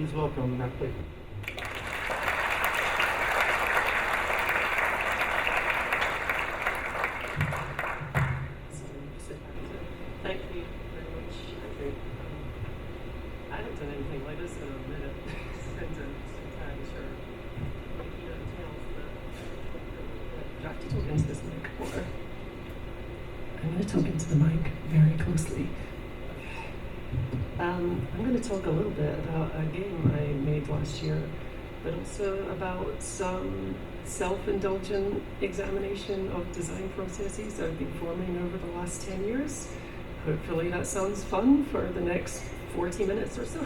Please welcome Nat Clayton. Thank you very much. I haven't done anything like this in a minute. I'm entirely sure what Keynote entails, but you have to talk into this mic more. I'm going to talk into the mic very closely. I'm going to talk a little bit about a game I made last year, but also about some self-indulgent examination of design processes I've been forming over the last 10 years. Hopefully that sounds fun for the next 40 minutes or so.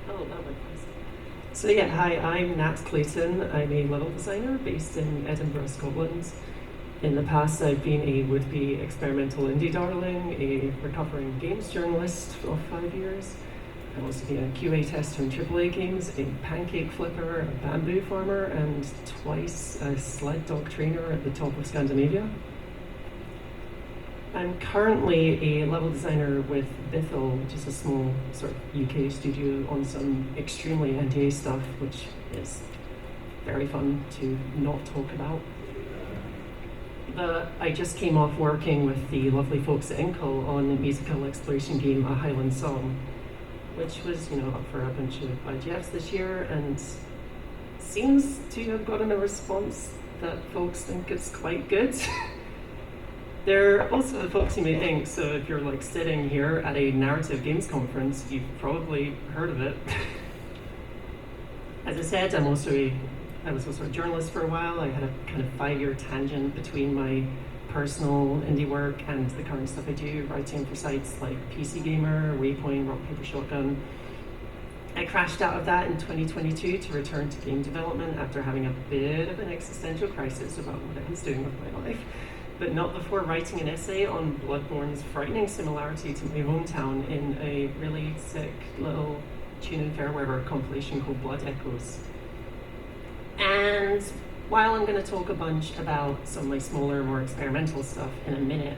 Oh, that went fast. So yeah, hi, I'm Nat Clayton. I'm a level designer based in Edinburgh, Scotland. In the past, I've been a would-be experimental indie darling, a recovering games journalist of 5 years. I've also been a QA tester in AAA games, a pancake flipper, a bamboo farmer, and twice a sled dog trainer at the top of Scandinavia. I'm currently a level designer with Bithell, which is a small sort of UK studio on some extremely NDA stuff, which is very fun to not talk about. I just came off working with the lovely folks at Inkle on the musical exploration game A Highland Song, which was, up for a bunch of IGFs this year and seems to have gotten a response that folks think it's quite good. There are also folks you may think, so if you're sitting here at a narrative games conference, you've probably heard of it. As I said, I was also a journalist for a while. I had a kind of 5-year tangent between my personal indie work and the current stuff I do, writing for sites like PC Gamer, Waypoint, Rock Paper Shotgun. I crashed out of that in 2022 to return to game development after having a bit of an existential crisis about what I was doing with my life, but not before writing an essay on Bloodborne's frightening similarity to my hometown in a really sick little Tune and Fairweather compilation called Blood Echoes. And while I'm going to talk a bunch about some of my smaller, more experimental stuff in a minute,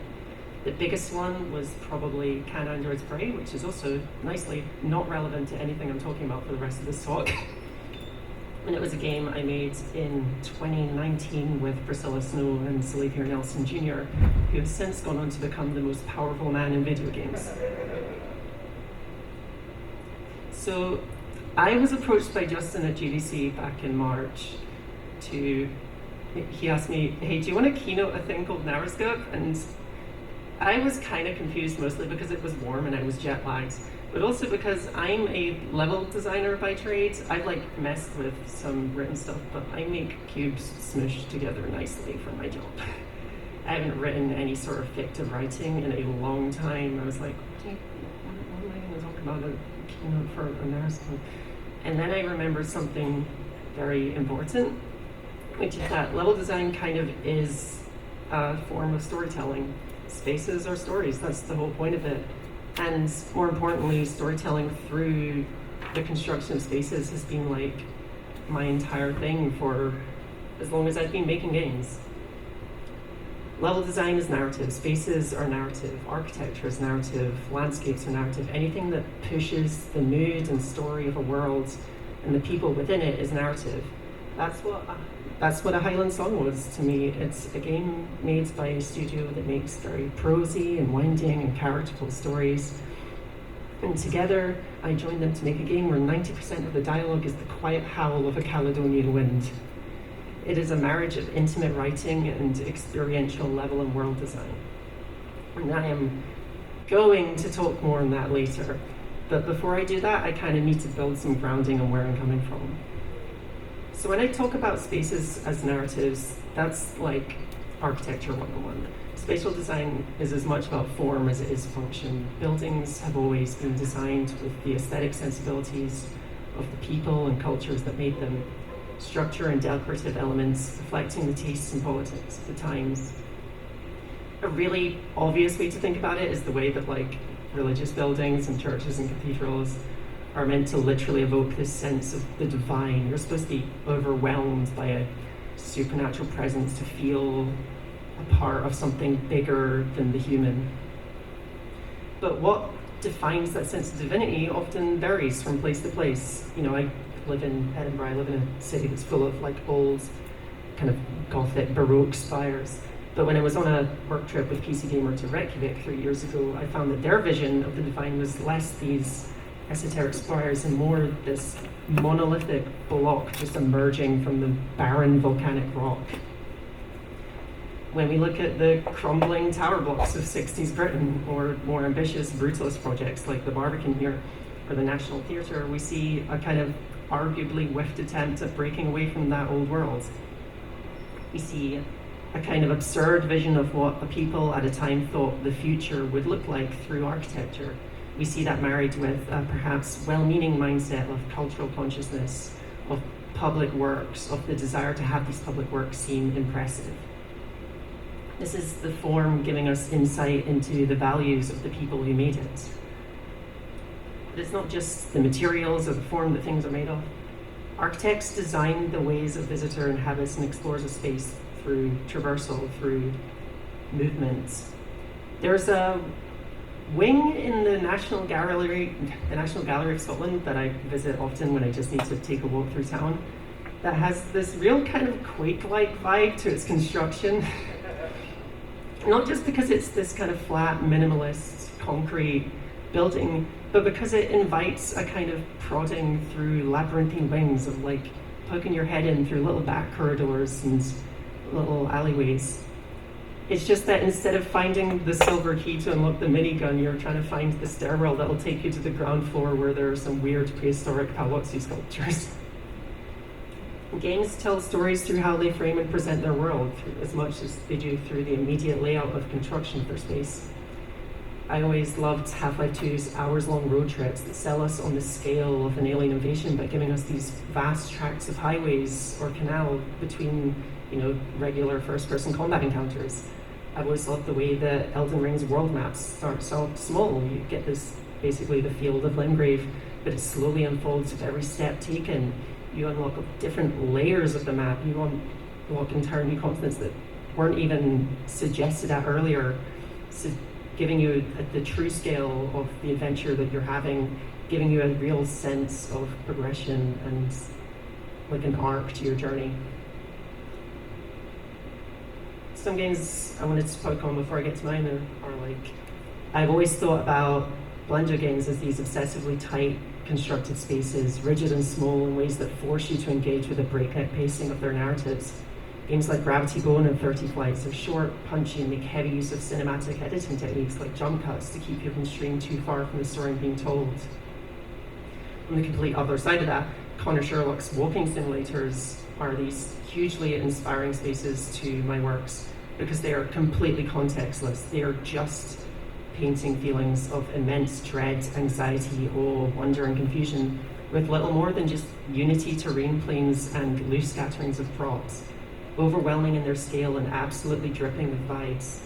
the biggest one was probably Can Androids Pray, which is also nicely not relevant to anything I'm talking about for the rest of this talk. And it was a game I made in 2019 with Priscilla Snow and Sylvia Nelson Jr., who has since gone on to become the most powerful man in video games. So I was approached by Justin at GDC back in March he asked me, hey, do you want to keynote a thing called NarraScope? And I was kind of confused, mostly because it was warm and I was jet lagged, but also because I'm a level designer by trade. I've messed with some written stuff, but I make cubes smushed together nicely for my job. I haven't written any sort of fictive writing in a long time. I was like, what am I going to talk about a keynote for a NarraScope? And then I remembered something very important, which is that level design kind of is a form of storytelling. Spaces are stories, that's the whole point of it. And more importantly, storytelling through the construction of spaces has been my entire thing for as long as I've been making games. Level design is narrative, spaces are narrative, architecture is narrative, landscapes are narrative. Anything that pushes the mood and story of a world and the people within it is narrative. That's what A Highland Song was to me. It's a game made by a studio that makes very prosy and winding and characterful stories. And together, I joined them to make a game where 90% of the dialogue is the quiet howl of a Caledonian wind. It is a marriage of intimate writing and experiential level and world design. And I am going to talk more on that later. But before I do that, I kind of need to build some grounding on where I'm coming from. So when I talk about spaces as narratives, that's like architecture 101. Spatial design is as much about form as it is function. Buildings have always been designed with the aesthetic sensibilities of the people and cultures that made them. Structure and decorative elements reflecting the tastes and politics of the times. A really obvious way to think about it is the way that religious buildings and churches and cathedrals are meant to literally evoke this sense of the divine. You're supposed to be overwhelmed by a supernatural presence to feel a part of something bigger than the human. But what defines that sense of divinity often varies from place to place. You know, I live in Edinburgh, I live in a city that's full of like old, kind of Gothic, Baroque spires. But when I was on a work trip with PC Gamer to Reykjavik 3 years ago, I found that their vision of the divine was less these esoteric spires and more this monolithic block just emerging from the barren volcanic rock. When we look at the crumbling tower blocks of 60s Britain, or more ambitious brutalist projects like the Barbican here, or the National Theatre, we see a kind of arguably whiffed attempt at breaking away from that old world. We see a kind of absurd vision of what a people at a time thought the future would look like through architecture. We see that married with a perhaps well-meaning mindset of cultural consciousness, of public works, of the desire to have these public works seem impressive. This is the form giving us insight into the values of the people who made it. But it's not just the materials or the form that things are made of. Architects design the ways a visitor inhabits and explores a space through traversal, through movement. There's a wing in the National Gallery of Scotland that I visit often when I just need to take a walk through town, that has this real kind of Quake-like vibe to its construction. Not just because it's this kind of flat, minimalist, concrete building, but because it invites a kind of prodding through labyrinthine wings of like poking your head in through little back corridors and little alleyways. It's just that instead of finding the silver key to unlock the minigun, you're trying to find the stairwell that'll take you to the ground floor where there are some weird prehistoric Palazzi sculptures. Games tell stories through how they frame and present their world, as much as they do through the immediate layout of construction of their space. I always loved Half-Life 2's hours-long road trips that sell us on the scale of an alien invasion by giving us these vast tracts of highways or canal between, you know, regular first-person combat encounters. I always loved the way that Elden Ring's world maps start so small. You get this, basically the field of Limgrave, but it slowly unfolds with every step taken. You unlock different layers of the map. You unlock entire new continents that weren't even suggested at earlier, so giving you the true scale of the adventure that you're having, giving you a real sense of progression and like an arc to your journey. Some games I wanted to poke on before I get to mine are like, I've always thought about Blender games as these obsessively tight, constructed spaces, rigid and small in ways that force you to engage with the breakneck pacing of their narratives. Games like Gravity Bone and 30 Flights are short, punchy, and make heavy use of cinematic editing techniques like jump cuts to keep you from straying too far from the story being told. On the complete other side of that, Connor Sherlock's walking simulators are these hugely inspiring spaces to my works because they are completely contextless. They are just painting feelings of immense dread, anxiety, awe, wonder, and confusion with little more than just unity terrain planes and loose scatterings of props, overwhelming in their scale and absolutely dripping with vibes.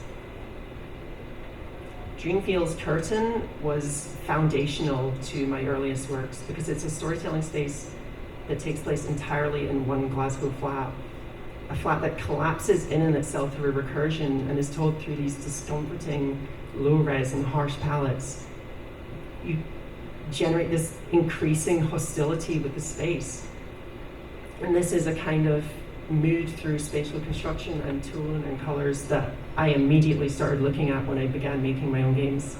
Dreamfield's Curtain was foundational to my earliest works because it's a storytelling space that takes place entirely in one Glasgow flat, a flat that collapses in on itself through recursion and is told through these discomforting, low-res and harsh palettes. You generate this increasing hostility with the space. And this is a kind of mood through spatial construction and tone and colors that I immediately started looking at when I began making my own games.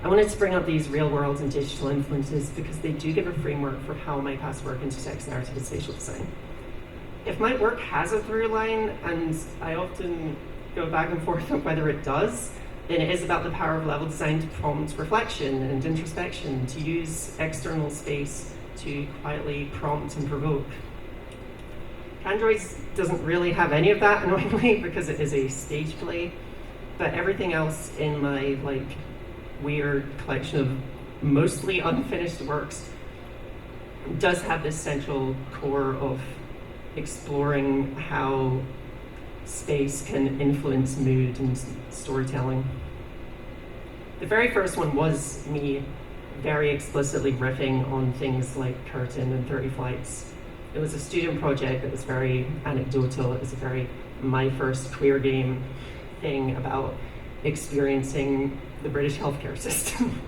I wanted to bring up these real world and digital influences because they do give a framework for how my past work intersects narrative and spatial design. If my work has a through line, and I often go back and forth on whether it does, then it is about the power of level design to prompt reflection and introspection, to use external space to quietly prompt and provoke. Androids doesn't really have any of that, annoyingly, because it is a stage play, but everything else in my weird collection of mostly unfinished works does have this central core of exploring how space can influence mood and storytelling. The very first one was me very explicitly riffing on things like Curtain and 30 Flights. It was a student project that was very anecdotal. It was my first queer game thing about experiencing the British healthcare system.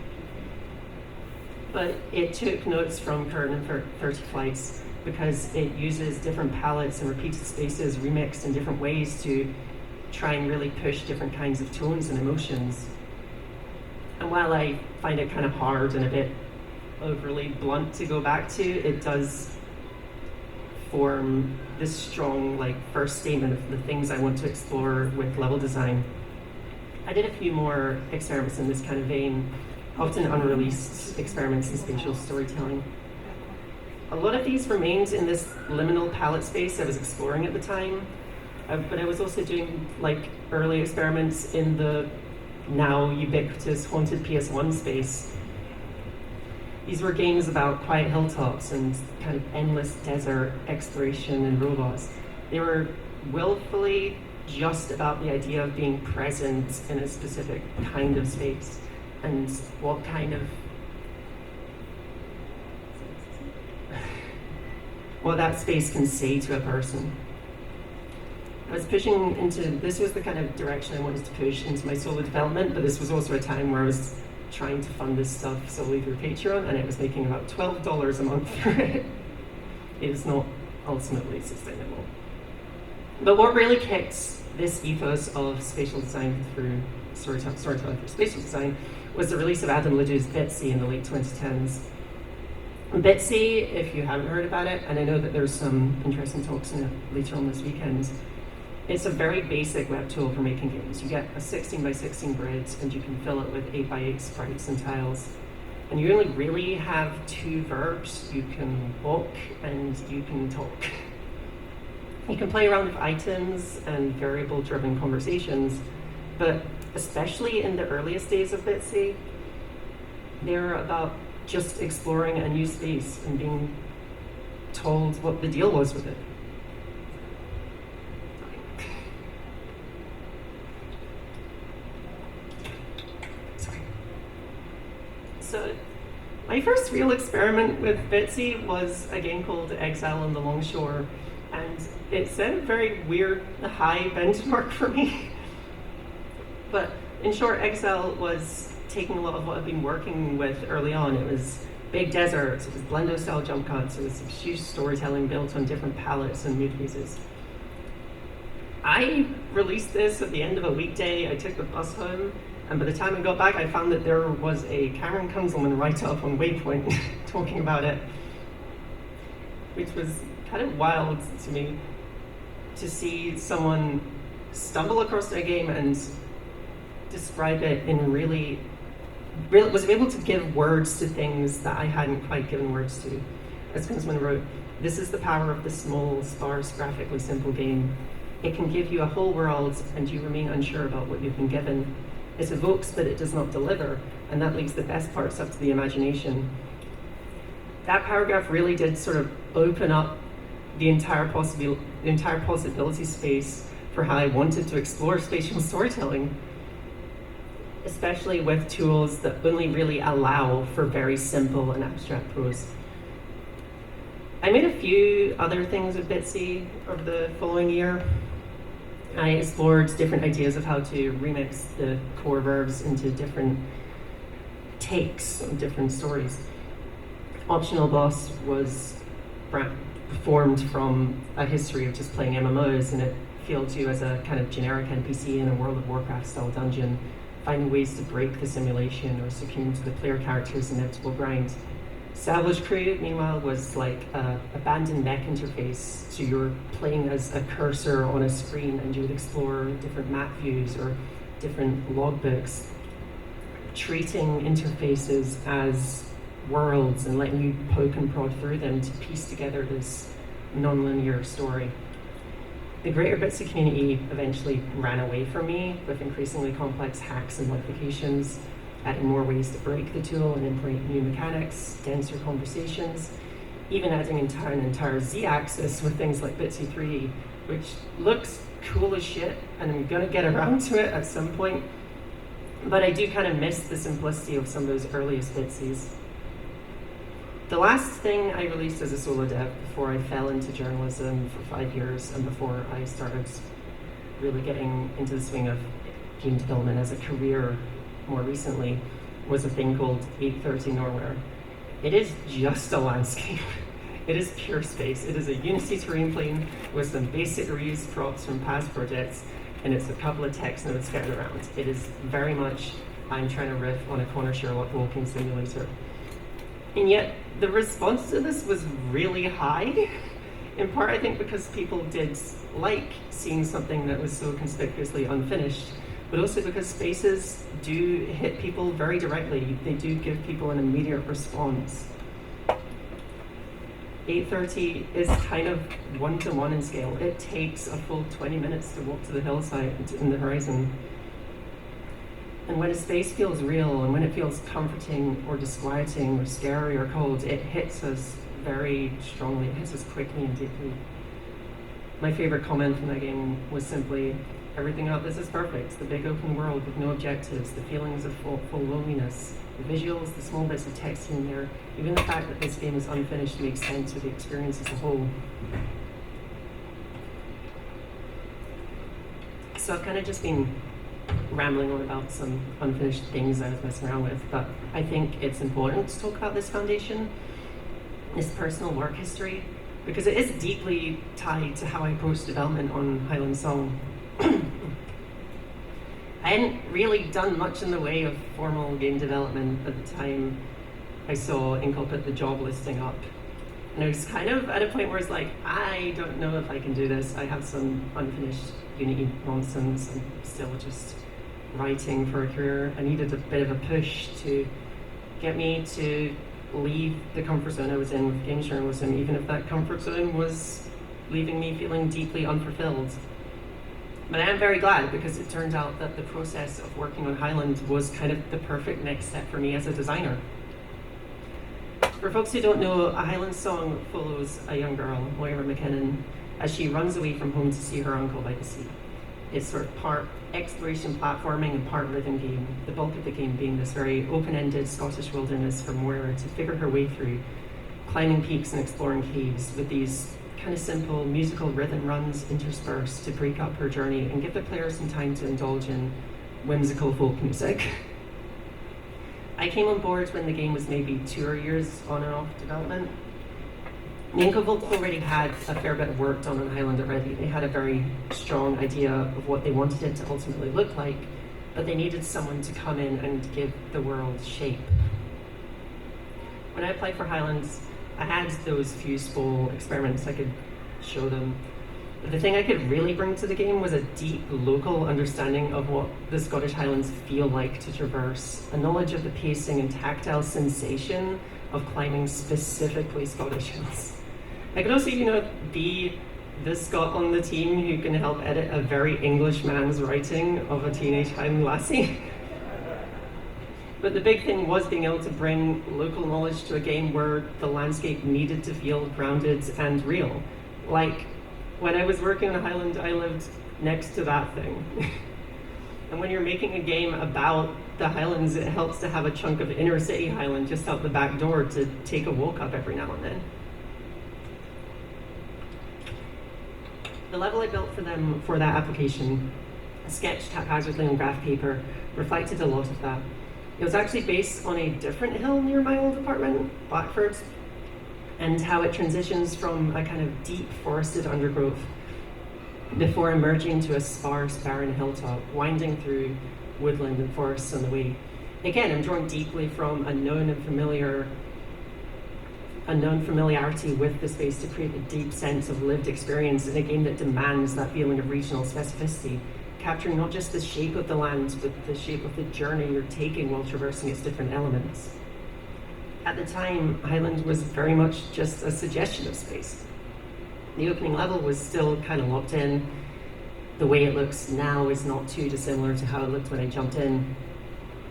But it took notes from Curtain and 30 Flights because it uses different palettes and repeated spaces remixed in different ways to try and really push different kinds of tones and emotions. And while I find it kind of hard and a bit overly blunt to go back to, it does form this strong first statement of the things I want to explore with level design. I did a few more experiments in this kind of vein, often unreleased experiments in spatial storytelling. A lot of these remained in this liminal palette space I was exploring at the time, but I was also doing early experiments in the now ubiquitous haunted PS1 space. These were games about quiet hilltops and kind of endless desert exploration and robots. They were willfully just about the idea of being present in a specific kind of space and what that space can say to a person. I was pushing into, this was the kind of direction I wanted to push into my solo development, but this was also a time where I was trying to fund this stuff solely through Patreon, and it was making about $12 a month for it. It was not ultimately sustainable. But what really kicked this ethos of spatial design through storytelling through spatial design was the release of Adam Ladou's Bitsy in the late 2010s. Bitsy, if you haven't heard about it, and I know that there's some interesting talks in it later on this weekend, it's a very basic web tool for making games. You get a 16 by 16 grid and you can fill it with 8 by 8 sprites and tiles. And you only really have two verbs. You can walk and you can talk. You can play around with items and variable-driven conversations, but especially in the earliest days of Bitsy, they're about just exploring a new space and being told what the deal was with it. So, my first real experiment with Bitsy was a game called Exile on the Longshore, and it set a very weird high benchmark for me. But in short, Exile was taking a lot of what I've been working with early on. It was big deserts, it was Blendo-style jump cuts, it was huge storytelling built on different palettes and mood phases. I released this at the end of a weekday. I took the bus home, and by the time I got back, I found that there was a Cameron Kunzelman write-up on Waypoint talking about it, which was kind of wild to me to see someone stumble across their game and describe it in really was able to give words to things that I hadn't quite given words to. As Kunzelman wrote, "This is the power of the small, sparse, graphically simple game. It can give you a whole world and you remain unsure about what you've been given. It evokes, but it does not deliver, and that leaves the best parts up to the imagination." That paragraph really did sort of open up the entire possibility space for how I wanted to explore spatial storytelling, especially with tools that only really allow for very simple and abstract prose. I made a few other things with Bitsy over the following year. I explored different ideas of how to remix the core verbs into different takes on different stories. Optional Boss was formed from a history of just playing MMOs, and it feels you as a kind of generic NPC in a World of Warcraft style dungeon, finding ways to break the simulation or succumb to the player character's inevitable grind. Savage Crew, meanwhile, was like an abandoned mech interface, so you're playing as a cursor on a screen and you would explore different map views or different logbooks, treating interfaces as worlds and letting you poke and prod through them to piece together this non-linear story. The greater Bitsy community eventually ran away from me with increasingly complex hacks and modifications, adding more ways to break the tool and implement new mechanics, denser conversations, even adding an entire Z-axis with things like Bitsy 3, which looks cool as shit, and I'm gonna get around to it at some point, but I do kind of miss the simplicity of some of those earliest Bitsys. The last thing I released as a solo dev before I fell into journalism for 5 years and before I started really getting into the swing of game development as a career more recently was a thing called 830 Norwhere. It is just a landscape. It is pure space. It is a Unity terrain plane with some basic reused props from past projects, and it's a couple of text nodes scattered around. It is very much, I'm trying to riff on a corner Sherlock walking simulator. And yet, the response to this was really high, in part, I think, because people did like seeing something that was so conspicuously unfinished, but also because spaces do hit people very directly. They do give people an immediate response. 830 is kind of one-to-one in scale. It takes a full 20 minutes to walk to the hillside in the horizon. And when a space feels real, and when it feels comforting or disquieting or scary or cold, it hits us very strongly. It hits us quickly and deeply. My favorite comment from that game was simply, everything about this is perfect. The big open world with no objectives, the feelings of full loneliness, the visuals, the small bits of text in there, even the fact that this game is unfinished makes sense with the experience as a whole. So I've kind of just been rambling on about some unfinished things I was messing around with, but I think it's important to talk about this foundation, this personal work history, because it is deeply tied to how I approach development on Highland Song. I hadn't really done much in the way of formal game development at the time I saw Inkle put the job listing up. And I was kind of at a point where it's like, I don't know if I can do this. I have some unfinished Unity nonsense. I'm still just writing for a career. I needed a bit of a push to get me to leave the comfort zone I was in with games journalism, even if that comfort zone was leaving me feeling deeply unfulfilled. But I am very glad, because it turned out that the process of working on Highland was kind of the perfect next step for me as a designer. For folks who don't know, A Highland Song follows a young girl, Moira McKinnon, as she runs away from home to see her uncle by the sea. It's sort of part exploration platforming and part rhythm game, the bulk of the game being this very open-ended Scottish wilderness for Moira to figure her way through, climbing peaks and exploring caves with these kind of simple musical rhythm runs interspersed to break up her journey and give the player some time to indulge in whimsical folk music. I came on board when the game was maybe 2 years on and off development. Inkle already had a fair bit of work done on Highland already. They had a very strong idea of what they wanted it to ultimately look like, but they needed someone to come in and give the world shape. When I applied for Highlands, I had those few small experiments I could show them. But the thing I could really bring to the game was a deep local understanding of what the Scottish Highlands feel like to traverse, a knowledge of the pacing and tactile sensation of climbing specifically Scottish hills. I could also, be the Scot on the team who can help edit a very English man's writing of a teenage Highland lassie. But the big thing was being able to bring local knowledge to a game where the landscape needed to feel grounded and real. Like, when I was working on Highland, I lived next to that thing. And when you're making a game about the Highlands, it helps to have a chunk of inner city Highland just out the back door to take a walk up every now and then. The level I built for them for that application, sketched haphazardly on graph paper, reflected a lot of that. It was actually based on a different hill near my old apartment, Blackford, and how it transitions from a kind of deep forested undergrowth before emerging into a sparse, barren hilltop, winding through woodland and forests on the way. Again, I'm drawn deeply from a known familiarity with the space to create a deep sense of lived experience in a game that demands that feeling of regional specificity, capturing not just the shape of the land, but the shape of the journey you're taking while traversing its different elements. At the time, Highland was very much just a suggestion of space. The opening level was still kind of locked in. The way it looks now is not too dissimilar to how it looked when I jumped in.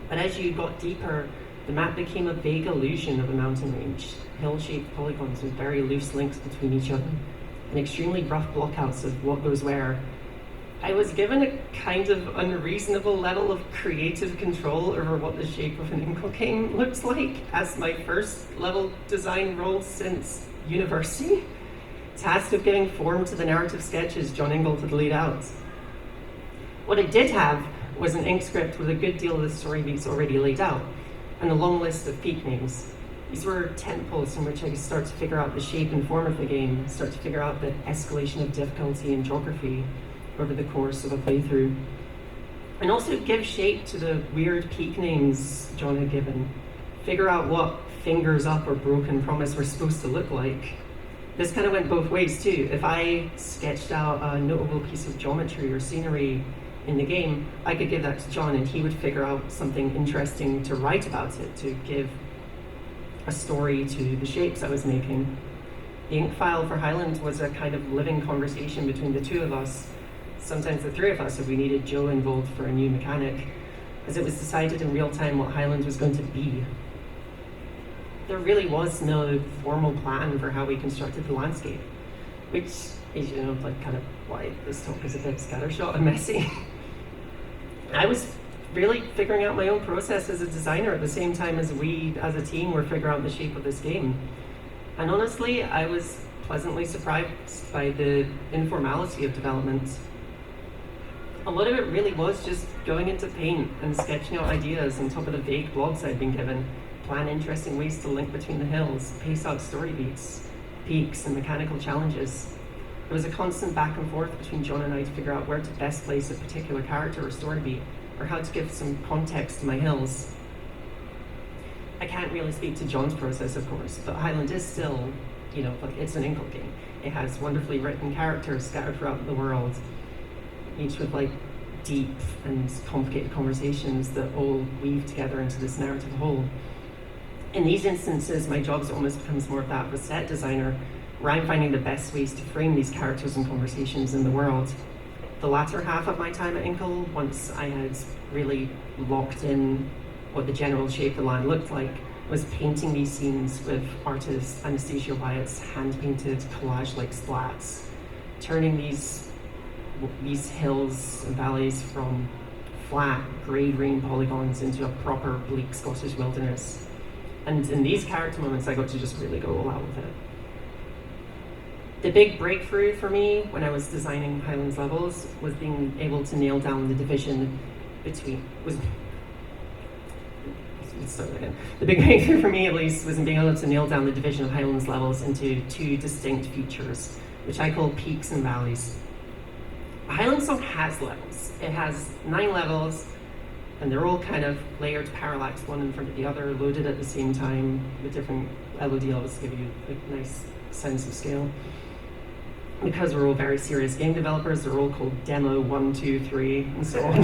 But as you got deeper, the map became a vague illusion of a mountain range, hill-shaped polygons with very loose links between each other, and extremely rough blockouts of what goes where. I was given a kind of unreasonable level of creative control over what the shape of an Inkle game looks like as my first level design role since university, tasked with giving form to the narrative sketches John Ingold had laid out. What I did have was an ink script with a good deal of the story beats already laid out, and a long list of peak names. These were tent poles in which I could start to figure out the shape and form of the game, start to figure out the escalation of difficulty and geography over the course of a playthrough, and also give shape to the weird peak names John had given, figure out what fingers up or broken promise were supposed to look like. This kind of went both ways too. If I sketched out a notable piece of geometry or scenery in the game, I could give that to John and he would figure out something interesting to write about it, to give a story to the shapes I was making. The ink file for Highland was a kind of living conversation between the two of us, sometimes the three of us if we needed Joe involved for a new mechanic, as it was decided in real time what Highland was going to be. There really was no formal plan for how we constructed the landscape, which is, you know, like kind of why this talk is a bit scattershot and messy. I was really figuring out my own process as a designer at the same time as we, as a team, were figuring out the shape of this game. And honestly, I was pleasantly surprised by the informality of development. A lot of it really was just going into Paint and sketching out ideas on top of the vague blogs I'd been given, plan interesting ways to link between the hills, pace out story beats, peaks, and mechanical challenges. There was a constant back and forth between John and I to figure out where to best place a particular character or story beat, or how to give some context to my hills. I can't really speak to John's process, of course, but Highland is still, you know, like it's an Inkle game. It has wonderfully written characters scattered throughout the world, each with like deep and complicated conversations that all weave together into this narrative whole. In these instances, my job almost becomes more of that of a set designer, where I'm finding the best ways to frame these characters and conversations in the world. The latter half of my time at Inkle, once I had really locked in what the general shape of the land looked like, was painting these scenes with artist Anastasia Wyatt's hand-painted collage-like splats, turning these hills and valleys from flat, grey green polygons into a proper bleak Scottish wilderness. And in these character moments, I got to just really go all out with it. The big breakthrough for me when I was designing Highlands levels was being able to nail down the division between, The big breakthrough for me, at least, was in being able to nail down the division of Highlands levels into two distinct features, which I call peaks and valleys. A Highland Song has levels. It has 9 levels, and they're all kind of layered, parallax, one in front of the other, loaded at the same time with different LOD levels to give you a nice sense of scale. Because we're all very serious game developers, they're all called Demo 1, 2, 3, and so on.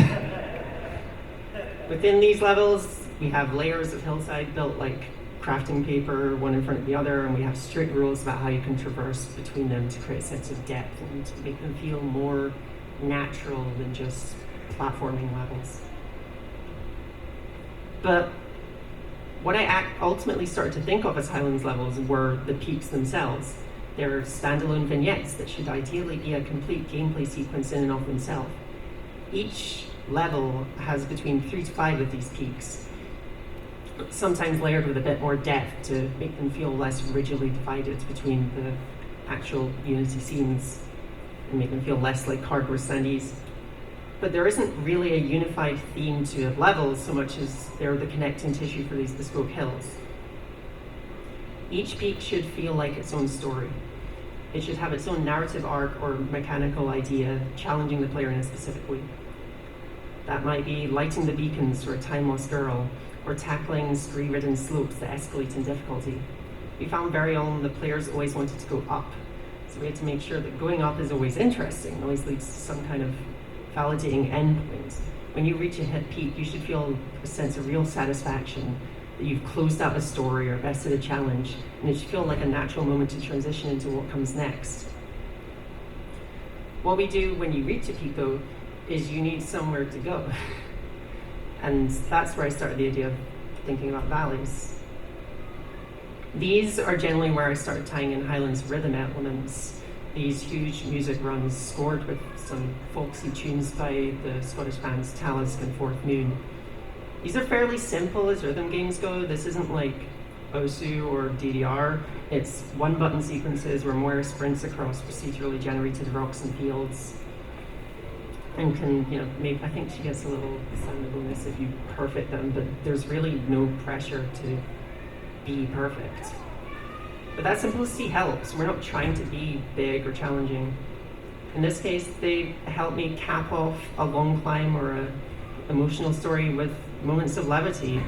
Within these levels, we have layers of hillside built like crafting paper, one in front of the other, and we have strict rules about how you can traverse between them to create a sense of depth and to make them feel more natural than just platforming levels. But what I ultimately started to think of as Highlands levels were the peaks themselves. They're standalone vignettes that should ideally be a complete gameplay sequence in and of themselves. Each level has between 3 to 5 of these peaks, sometimes layered with a bit more depth to make them feel less rigidly divided between the actual Unity scenes and make them feel less like cardboard standees. But there isn't really a unified theme to levels so much as they're the connecting tissue for these bespoke hills. Each peak should feel like its own story. It should have its own narrative arc or mechanical idea challenging the player in a specific way. That might be lighting the beacons for a time-lost girl, or tackling scree-ridden slopes that escalate in difficulty. We found very often the players always wanted to go up, so we had to make sure that going up is always interesting, always leads to some kind of validating endpoint. When you reach a hit peak, you should feel a sense of real satisfaction that you've closed out a story or bested a challenge, and it should feel like a natural moment to transition into what comes next. What we do when you reach a peak, though, is you need somewhere to go. And that's where I started the idea of thinking about valleys. These are generally where I started tying in Highlands rhythm elements, these huge music runs scored with some folksy tunes by the Scottish bands Talisk and Fourth Moon. These are fairly simple as rhythm games go. This isn't like Osu or DDR. It's one-button sequences where Moira sprints across procedurally generated rocks and fields. and can, I think she gets a little soundableness if you perfect them, but there's really no pressure to be perfect. But that simplicity helps. We're not trying to be big or challenging. In this case, they help me cap off a long climb or a emotional story with moments of levity.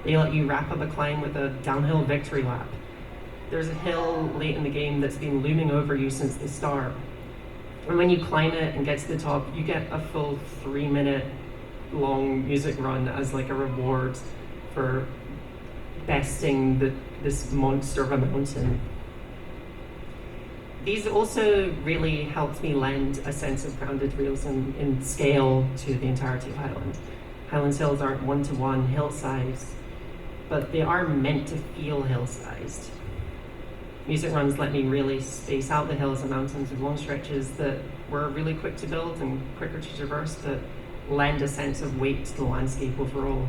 They let you wrap up a climb with a downhill victory lap. There's a hill late in the game that's been looming over you since the start. And when you climb it and get to the top, you get a full 3-minute long music run as like a reward for besting this monster of a mountain. These also really helped me lend a sense of grounded realism in scale to the entirety of Highland. Highland's hills aren't one-to-one hill-sized, but they are meant to feel hill-sized. Music runs let me really space out the hills and mountains with long stretches that were really quick to build and quicker to traverse, that lend a sense of weight to the landscape overall.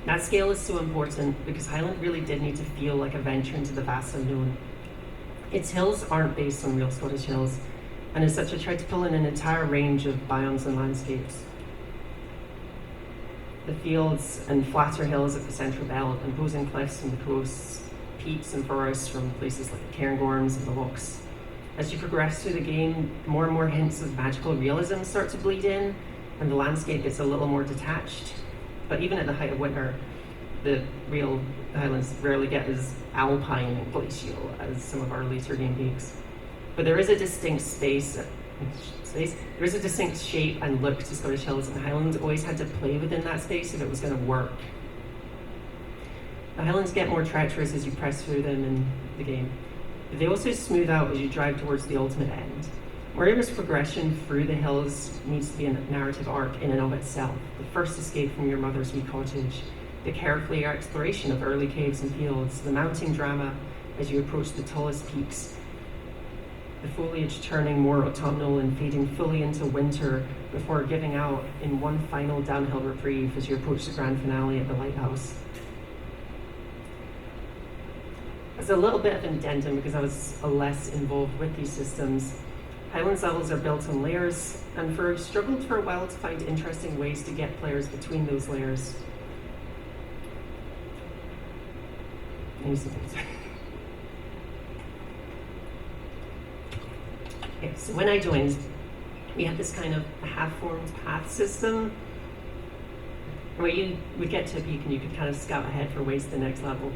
That scale is so important because Highland really did need to feel like a venture into the vast unknown. Its hills aren't based on real Scottish hills, and as such I tried to pull in an entire range of biomes and landscapes. The fields and flatter hills at the central belt, imposing cliffs from the coasts, peaks and forests from places like the Cairngorms and the Lochs. As you progress through the game, more and more hints of magical realism start to bleed in, and the landscape gets a little more detached. But even at the height of winter, the real Highlands rarely get as alpine and glacial as some of our later game peaks. But there is a distinct there is a distinct shape and look to Scottish hills, and Highlands always had to play within that space if it was going to work. The Highlands get more treacherous as you press through them in the game, but they also smooth out as you drive towards the ultimate end. Mortimer's progression through the hills needs to be a narrative arc in and of itself. The first escape from your mother's wee cottage, the carefully exploration of early caves and fields, the mounting drama as you approach the tallest peaks, the foliage turning more autumnal and fading fully into winter before giving out in one final downhill reprieve as you approach the grand finale at the lighthouse. As a little bit of an addendum, because I was less involved with these systems, Highlands levels are built on layers, and struggled for a while to find interesting ways to get players between those layers. Okay, so when I joined, we had this kind of half-formed path system where you would get to a peak and you could kind of scout ahead for ways to the next level.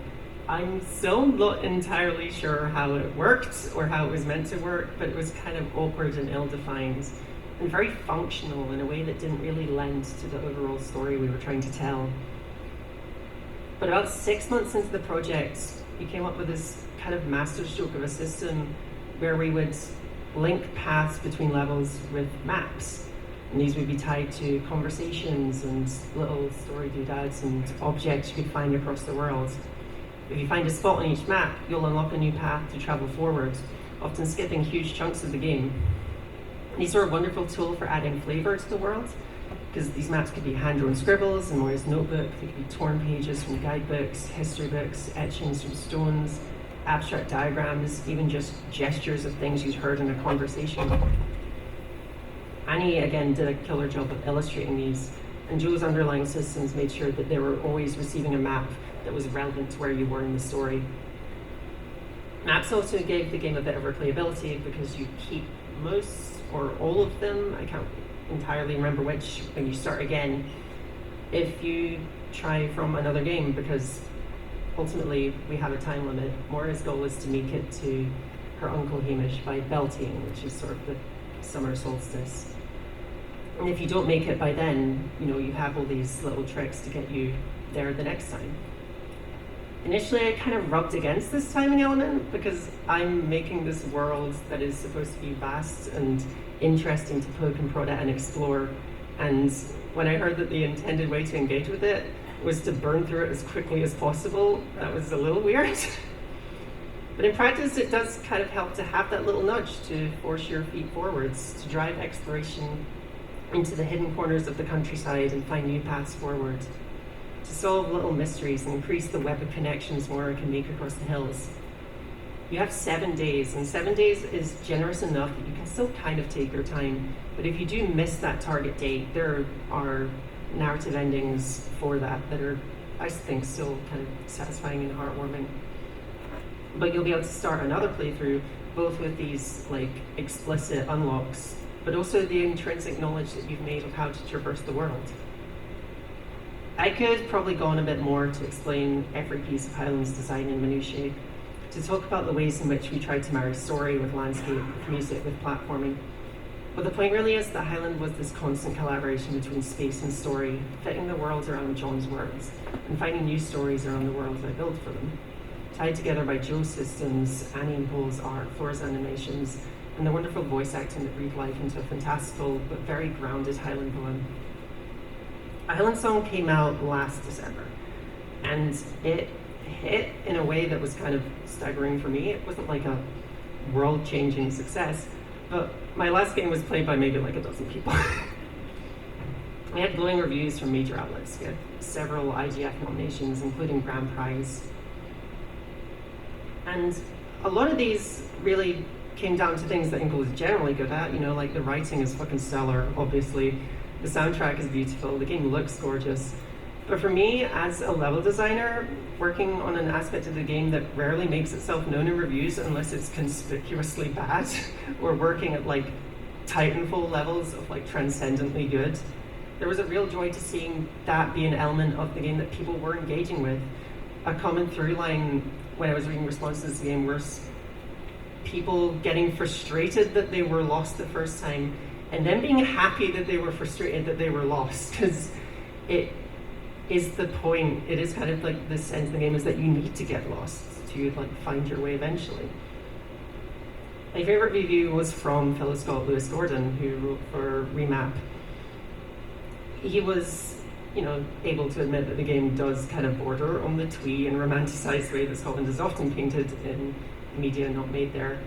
I'm still not entirely sure how it worked or how it was meant to work, but it was kind of awkward and ill-defined and very functional in a way that didn't really lend to the overall story we were trying to tell. But about 6 months into the project, we came up with this kind of masterstroke of a system where we would link paths between levels with maps. And these would be tied to conversations and little story doodads and objects you could find across the world. If you find a spot on each map, you'll unlock a new path to travel forward, often skipping huge chunks of the game. These are a wonderful tool for adding flavor to the world, because these maps could be hand-drawn scribbles in Moira's notebook, they could be torn pages from guidebooks, history books, etchings from stones, abstract diagrams, even just gestures of things you'd heard in a conversation. Annie, again, did a killer job of illustrating these, and Joe's underlying systems made sure that they were always receiving a map that was relevant to where you were in the story. Maps also gave the game a bit of replayability because you keep most or all of them, I can't entirely remember which, when you start again, if you try from another game, because ultimately we have a time limit. Moira's goal is to make it to her uncle Hamish by Beltane, which is sort of the summer solstice. And if you don't make it by then, you have all these little tricks to get you there the next time. Initially, I kind of rubbed against this timing element because I'm making this world that is supposed to be vast and interesting to poke and prod at and explore. And when I heard that the intended way to engage with it was to burn through it as quickly as possible, that was a little weird. But in practice, it does kind of help to have that little nudge to force your feet forwards, to drive exploration into the hidden corners of the countryside and find new paths forward, to solve little mysteries and increase the web of connections Moira can make across the hills. You have 7 days, and 7 days is generous enough that you can still kind of take your time. But if you do miss that target date, there are narrative endings for that are, I think, still kind of satisfying and heartwarming. But you'll be able to start another playthrough, both with these like explicit unlocks, but also the intrinsic knowledge that you've made of how to traverse the world. I could probably go on a bit more to explain every piece of Highland's design in minutiae, to talk about the ways in which we tried to marry story with landscape, with music, with platforming. But the point really is that Highland was this constant collaboration between space and story, fitting the world around John's words, and finding new stories around the worlds I built for them, tied together by Joe's systems, Annie and Paul's art, Flora's animations, and the wonderful voice acting that breathed life into a fantastical but very grounded Highland poem. A Highland Song came out last December, and it hit in a way that was kind of staggering for me. It wasn't like a world-changing success, but my last game was played by maybe like a dozen people. We had glowing reviews from major outlets. We had several IGF nominations, including Grand Prize. And a lot of these really came down to things that Inkle is generally good at, like the writing is fucking stellar, obviously. The soundtrack is beautiful, the game looks gorgeous. But for me, as a level designer, working on an aspect of the game that rarely makes itself known in reviews unless it's conspicuously bad, or working at like Titanfall levels of like transcendently good, there was a real joy to seeing that be an element of the game that people were engaging with. A common through line when I was reading responses to the game was people getting frustrated that they were lost the first time, and then being happy that they were frustrated that they were lost, because it is the point. It is kind of like the sense of the game is that you need to get lost to like find your way eventually. My favorite review was from fellow Scot Lewis Gordon, who wrote for Remap. He was, able to admit that the game does kind of border on the twee and romanticized way that Scotland is often painted in media not made there.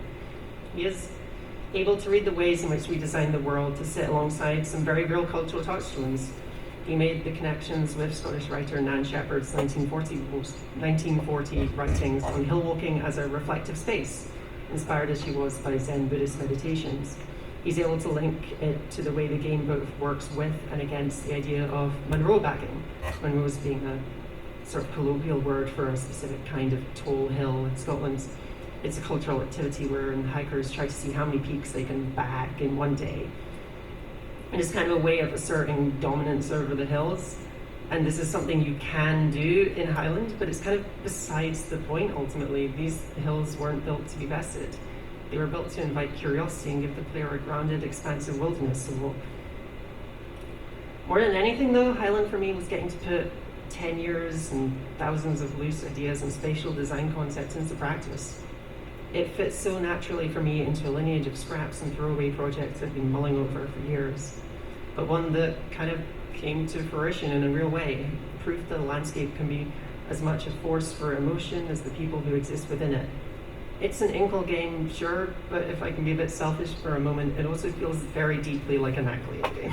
He is able to read the ways in which we design the world to sit alongside some very real cultural touchstones. He made the connections with Scottish writer Nan Shepherd's 1940 writings on hill walking as a reflective space, inspired as she was by Zen Buddhist meditations. He's able to link it to the way the game both works with and against the idea of Munro bagging, Munro's being a sort of colloquial word for a specific kind of tall hill in Scotland. It's a cultural activity wherein hikers try to see how many peaks they can bag in one day. And it's kind of a way of asserting dominance over the hills. And this is something you can do in Highland, but it's kind of besides the point ultimately. These hills weren't built to be bested. They were built to invite curiosity and give the player a grounded, expansive wilderness to walk. More than anything though, Highland for me was getting to put 10 years and thousands of loose ideas and spatial design concepts into practice. It fits so naturally for me into a lineage of scraps and throwaway projects I've been mulling over for years, but one that kind of came to fruition in a real way, proof that a landscape can be as much a force for emotion as the people who exist within it. It's an Inkle game, sure, but if I can be a bit selfish for a moment, it also feels very deeply like a Nat Clayton game.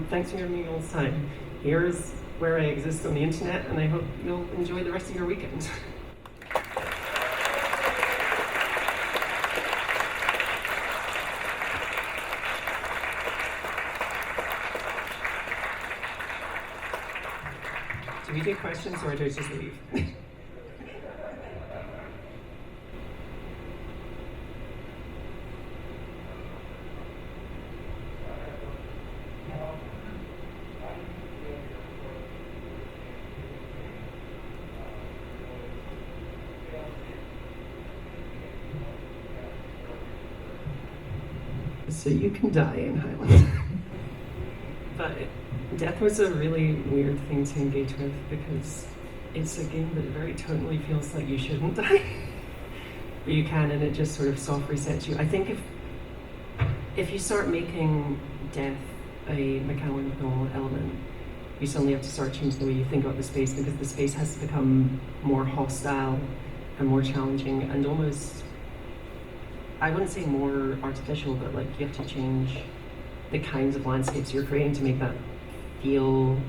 Thanks for giving me all this time. Here's where I exist on the internet, and I hope you'll enjoy the rest of your weekend. Do we take questions or do I just leave? So you can die in Highland. But death was a really weird thing to engage with because it's a game that very totally feels like you shouldn't die. But you can, and it just sort of soft resets you. I think if you start making death a mechanical element, you suddenly have to start changing the way you think about the space, because the space has to become more hostile and more challenging and almost, I wouldn't say more artificial, but like you have to change the kinds of landscapes you're creating to make that feel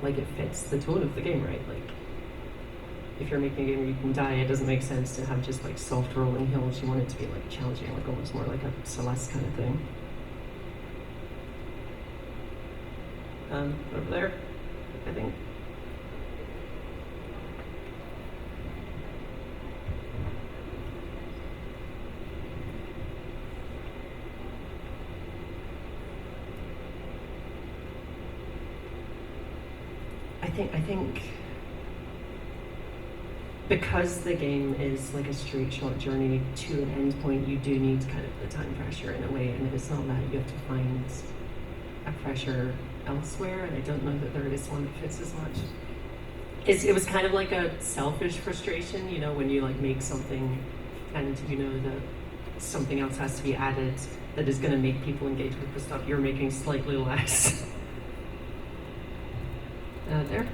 like it fits the tone of the game, right? Like if you're making a game where you can die, it doesn't make sense to have just like soft rolling hills. You want it to be like challenging, like almost more like a Celeste kind of thing. Over there, I think. I think because the game is like a straight shot journey to an end point, you do need kind of the time pressure in a way, and if it's not that, you have to find a pressure elsewhere, and I don't know that there is one that fits as much. It was kind of like a selfish frustration, you know, when you like make something and you know that something else has to be added that is going to make people engage with the stuff you're making slightly less. There.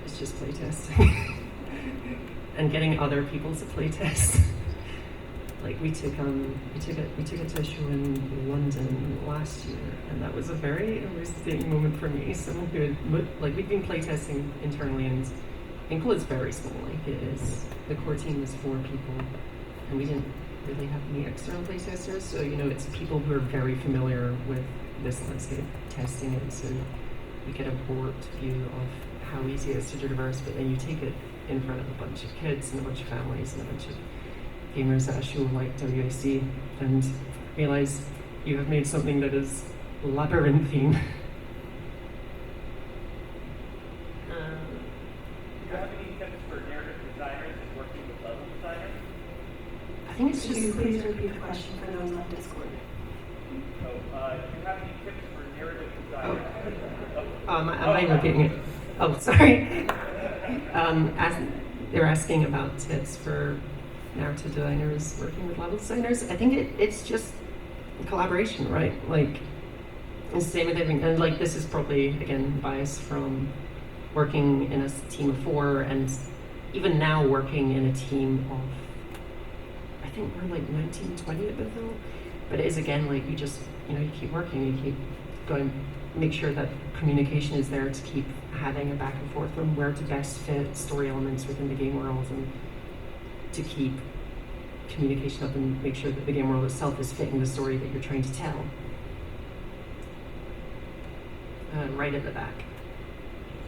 It's just playtesting and getting other people to playtest. Like we took it to a show in London last year, and that was a very interesting moment for me. Someone who had, like, we'd been playtesting internally, and Inkle is very small. Like it is, the core team is 4 people, and we didn't really have any external playtesters. So you know, it's people who are very familiar with this landscape testing it. So you get a warped view of how easy it is to do reverse, but then you take it in front of a bunch of kids and a bunch of families and a bunch of gamers at a show like WAC, and realize you have made something that is labyrinthine. I think it's just. Please repeat the question for those on Discord. So, do you have any tips for narrative designers? Am I repeating it? Oh, sorry. They're asking about tips for narrative designers working with level designers. I think it's just collaboration, right? Like, it's the same with everything. And like, this is probably, again, bias from working in a team of 4, and even now working in a team of, I think we're like 19, 20 at Bithell. But it is, again, like, you just, you know, you keep working, you keep going, make sure that communication is there to keep having a back and forth on where to best fit story elements within the game world, and to keep communication up and make sure that the game world itself is fitting the story that you're trying to tell. Right at the back.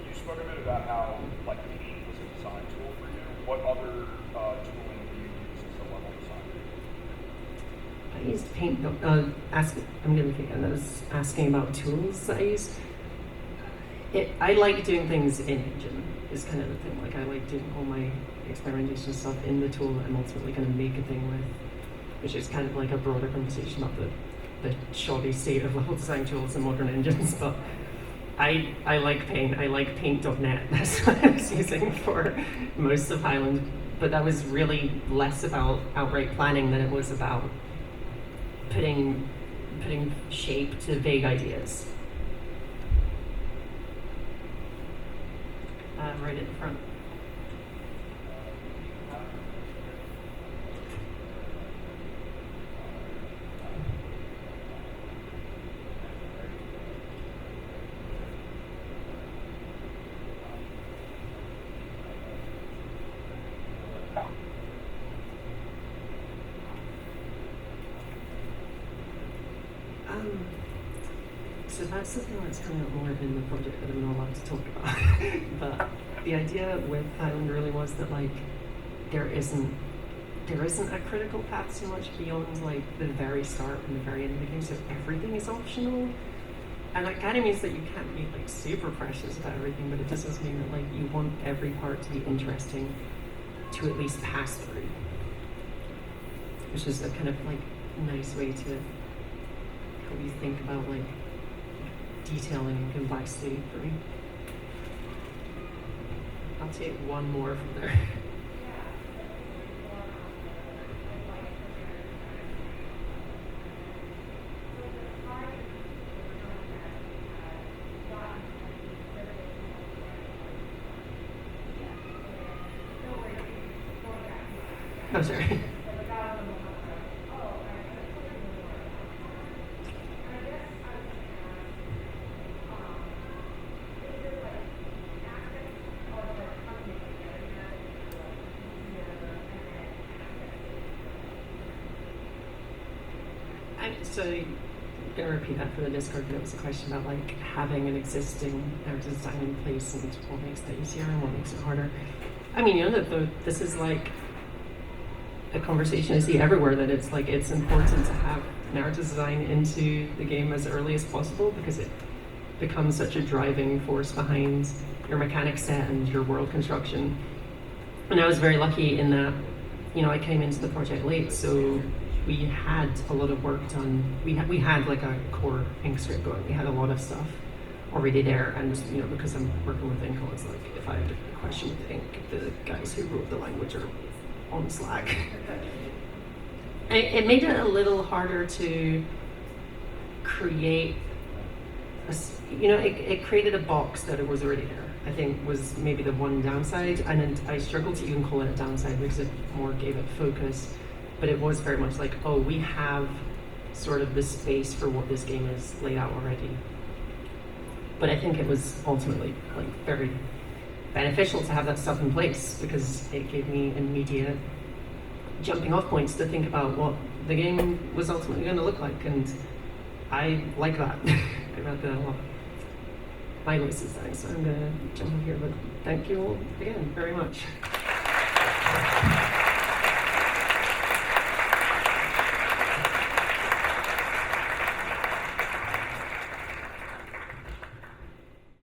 You spoke a bit about how, like, Paint was a design tool for you. What other tooling do you use as a level designer? I used Paint. I'm going to again. I was asking about tools that I use. I like doing things in engine. Is kind of the thing. Like, I like doing all my experimentation stuff in the tool that I'm ultimately going to make a thing with, which is kind of like a broader conversation about the shoddy state of level design tools and modern engines. But I like Paint. I like Paint.net. That's what I was using for most of Highland. But that was really less about outright planning than it was about putting shape to vague ideas. Right at the front. So that's the thing that's coming up more in the project that I'm not allowed to talk about. But the idea with Highland really was that, like, there isn't a critical path so much beyond like the very start and the very end of the game. So everything is optional, and that kind of means that you can't be like super precious about everything. But it just does mean that like you want every part to be interesting to at least pass through, which is a kind of like nice way to help you think about like detailing and complexity for me. I'll take one more from there. Oh, sorry. So I'm gonna repeat that for the Discord, but it was a question about like having an existing design in place and what makes that easier and what makes it harder. I mean, you know that this is like a conversation I see everywhere, that it's like it's important to have narrative design into the game as early as possible because it becomes such a driving force behind your mechanic set and your world construction. And I was very lucky in that, you know, I came into the project late, so we had a lot of work done. We had like a core ink script going. We had a lot of stuff already there, and you know, because I'm working with Inkle, it's like if I had a question with ink, the guys who wrote the language are on Slack. It made it a little harder to create it created a box that it was already there. I think was maybe the one downside, and I struggled to even call it a downside because it more gave it focus. But it was very much like, oh, we have sort of the space for what this game is laid out already. But I think it was ultimately like very beneficial to have that stuff in place because it gave me immediate jumping off points to think about what the game was ultimately going to look like, and I like that. I read that a lot. My voice is dying, so I'm going to jump in here, but thank you all again very much.